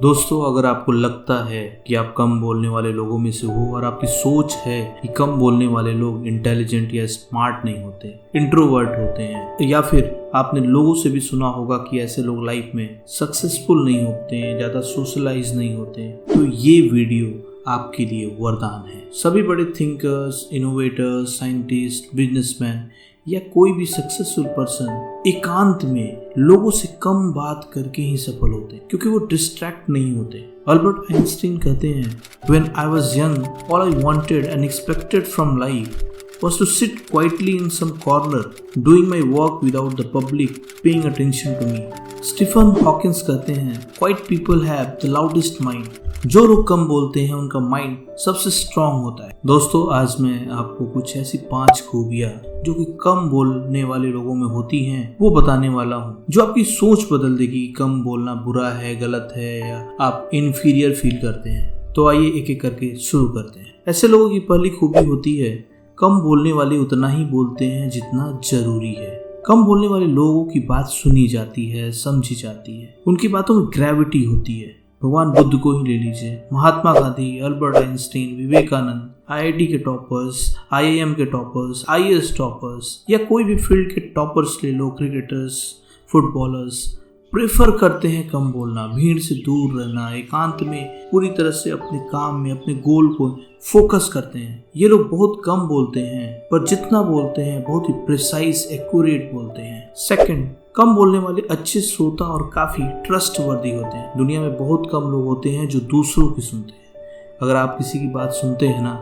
दोस्तों, अगर आपको लगता है कि आप कम बोलने वाले लोगों में से हो और आपकी सोच है कि कम बोलने वाले लोग इंटेलिजेंट या स्मार्ट नहीं होते, इंट्रोवर्ट होते हैं, या फिर आपने लोगों से भी सुना होगा कि ऐसे लोग लाइफ में सक्सेसफुल नहीं होते हैं, ज़्यादा सोशलाइज नहीं होते हैं, तो ये वीडियो आपके लिए वरदान है। सभी बड़े थिंकर्स, इनोवेटर्स, साइंटिस्ट, बिजनेसमैन या कोई भी सक्सेसफुल पर्सन एकांत में लोगों से कम बात करके ही सफल होते हैं, क्योंकि वो डिस्ट्रैक्ट नहीं होते। अल्बर्ट आइंस्टीन कहते हैं, When I was young, all I wanted and expected from life was to sit quietly in some corner, doing my work without the public paying attention to me. Stephen Hawking कहते हैं, Quiet people have the loudest mind. जो लोग कम बोलते हैं उनका mind सबसे strong होता है। दोस्तों, आज मैं आपको कुछ ऐसी 5 खूबियां जो कि कम बोलने वाले लोगों में होती हैं वो बताने वाला हूँ, जो आपकी सोच बदल देगी। कम बोलना बुरा है, गलत है, या आप इन्फीरियर फील करते हैं। तो आइए एक एक करके शुरू करते हैं। ऐसे लोगों की पहली खूबी होती है, कम बोलने वाले उतना ही बोलते हैं जितना जरूरी है। कम बोलने वाले लोगों की बात सुनी जाती है, समझी जाती है, उनकी बातों में ग्रेविटी होती है। भगवान बुद्ध को ही ले लीजिए, Mahatma Gandhi, Albert Einstein, Vivekananda, IIT के टॉपर्स, आईआईएम के टॉपर्स, आईएएस टॉपर्स, या कोई भी फील्ड के टॉपर्स ले लो, क्रिकेटर्स, फुटबॉलर्स, प्रेफर करते हैं कम बोलना, भीड़ से दूर रहना, एकांत में पूरी तरह से अपने काम में, अपने गोल को फोकस करते हैं। ये लोग बहुत कम बोलते हैं, पर जितना बोलते हैं बहुत ही प्रिसाइज, एक्यूरेट बोलते हैं। सेकंड, कम बोलने वाले अच्छे श्रोता और काफी ट्रस्टवर्दी होते हैं। दुनिया में बहुत कम लोग होते हैं जो दूसरों की सुनते हैं। अगर आप किसी की बात सुनते हैं ना,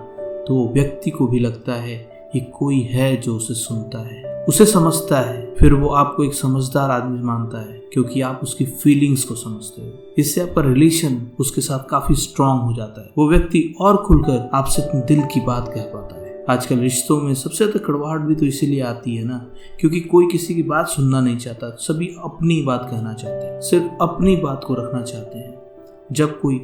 तो वो व्यक्ति को भी लगता है कि कोई है जो उसे सुनता है, उसे समझता है। फिर वो आपको एक समझदार आदमी मानता है, क्योंकि आप उसकी फीलिंग्स को समझते हो। इससे आपका रिलेशन उसके साथ काफी स्ट्रांग हो जाता है। वो व्यक्ति और खुलकर आपसे अपने दिल की बात कह पाता है। आजकल रिश्तों में सबसे ज्यादा कड़वाहट भी तो इसीलिए आती है ना, क्योंकि कोई किसी की बात सुनना नहीं चाहता। सभी अपनी बात कहना चाहते हैं, सिर्फ अपनी बात को रखना चाहते हैं। जब कोई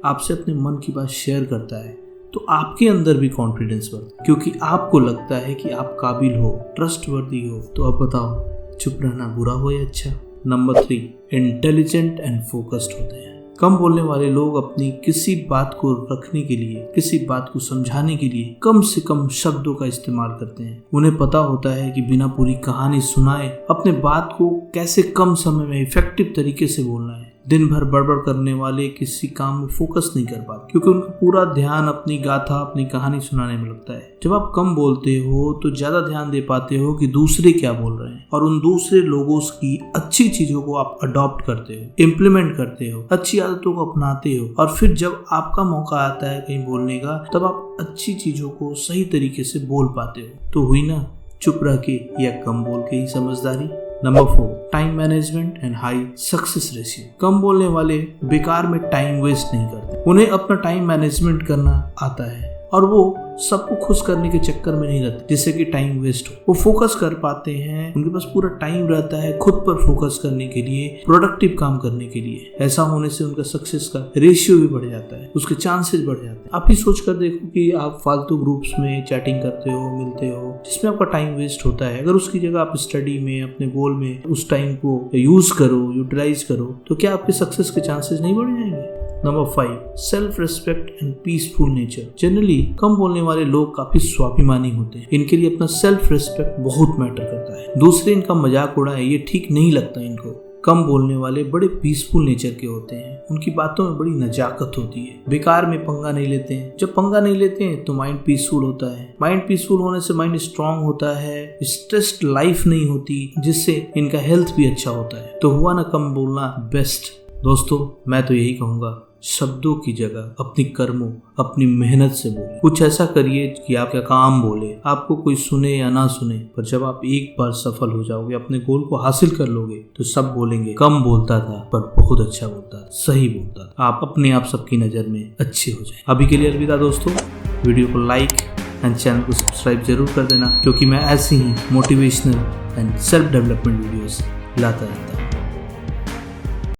आपसे अपने मन की बात शेयर करता है तो आपके अंदर भी कॉन्फिडेंस बढ़ता है, क्योंकि आपको लगता है कि आप काबिल हो, ट्रस्टवर्दी हो। तो अब बताओ, चुप रहना बुरा हो या अच्छा? नंबर 3, इंटेलिजेंट एंड फोकस्ड होते हैं। कम बोलने वाले लोग अपनी किसी बात को रखने के लिए, किसी बात को समझाने के लिए कम से कम शब्दों का इस्तेमाल करते हैं। उन्हें पता होता है कि बिना पूरी कहानी सुनाए अपने बात को कैसे कम समय में इफेक्टिव तरीके से बोलना है। दिन भर बड़बड़ करने वाले किसी काम में फोकस नहीं कर पाते, क्योंकि उनका पूरा ध्यान अपनी गाथा, अपनी कहानी सुनाने में लगता है। जब आप कम बोलते हो तो ज्यादा ध्यान दे पाते हो कि दूसरे क्या बोल रहे हैं, और उन दूसरे लोगों की अच्छी चीजों को आप अडॉप्ट करते हो, इम्प्लीमेंट करते हो, अच्छी आदतों को अपनाते हो। और फिर जब आपका मौका आता है कहीं बोलने का, तब आप अच्छी चीजों को सही तरीके से बोल पाते हो। तो हुई ना चुप रह के या कम बोल के ही समझदारी। Number 4, time management and high success ratio. कम बोलने वाले बेकार में टाइम वेस्ट नहीं करते। उन्हें अपना टाइम मैनेजमेंट करना आता है, और वो सबको खुश करने के चक्कर में नहीं रहते जिससे कि टाइम वेस्ट हो। वो फोकस कर पाते हैं, उनके पास पूरा टाइम रहता है खुद पर फोकस करने के लिए, प्रोडक्टिव काम करने के लिए। ऐसा होने से उनका सक्सेस का रेशियो भी बढ़ जाता है, उसके चांसेस बढ़ जाते हैं। आप ही सोच कर देखो कि आप फालतू ग्रुप्स में चैटिंग करते हो, मिलते हो, जिसमें आपका टाइम वेस्ट होता है। अगर उसकी जगह आप स्टडी में, अपने गोल में उस टाइम को यूज करो, यूटिलाइज करो, तो क्या आपके सक्सेस के चांसेस नहीं बढ़ जाएंगे? Number 5, self respect and peaceful nature. Generally कम बोलने वाले लोग काफी स्वाभिमानी होते हैं। इनके लिए अपना सेल्फ रिस्पेक्ट बहुत मैटर करता है। दूसरे इनका मजाक उड़ाए ये ठीक नहीं लगता इनको। कम बोलने वाले बड़े पीसफुल नेचर के होते हैं। उनकी बातों में बड़ी नजाकत होती है। बेकार में पंगा नहीं लेते हैं। जब पंगा नहीं लेते हैं तो माइंड पीसफुल होता है। माइंड पीसफुल होने से माइंड स्ट्रांग होता है, स्ट्रेस्ड लाइफ नहीं होती, जिससे इनका हेल्थ भी अच्छा होता है। तो हुआ ना कम बोलना बेस्ट। दोस्तों, मैं तो यही कहूँगा, शब्दों की जगह अपनी कर्मों, अपनी मेहनत से बोले। कुछ ऐसा करिए कि आपका काम बोले, आपको कोई सुने या ना सुने, पर जब आप एक बार सफल हो जाओगे, अपने गोल को हासिल कर लोगे, तो सब बोलेंगे कम बोलता था पर बहुत अच्छा बोलता था, सही बोलता था। आप अपने आप सबकी नजर में अच्छे हो जाए। अभी के लिए अलविदा दोस्तों। वीडियो को लाइक एंड चैनल को सब्सक्राइब जरूर कर देना, क्योंकि मैं ऐसे ही motivational and self development videos लाता रहता हूं।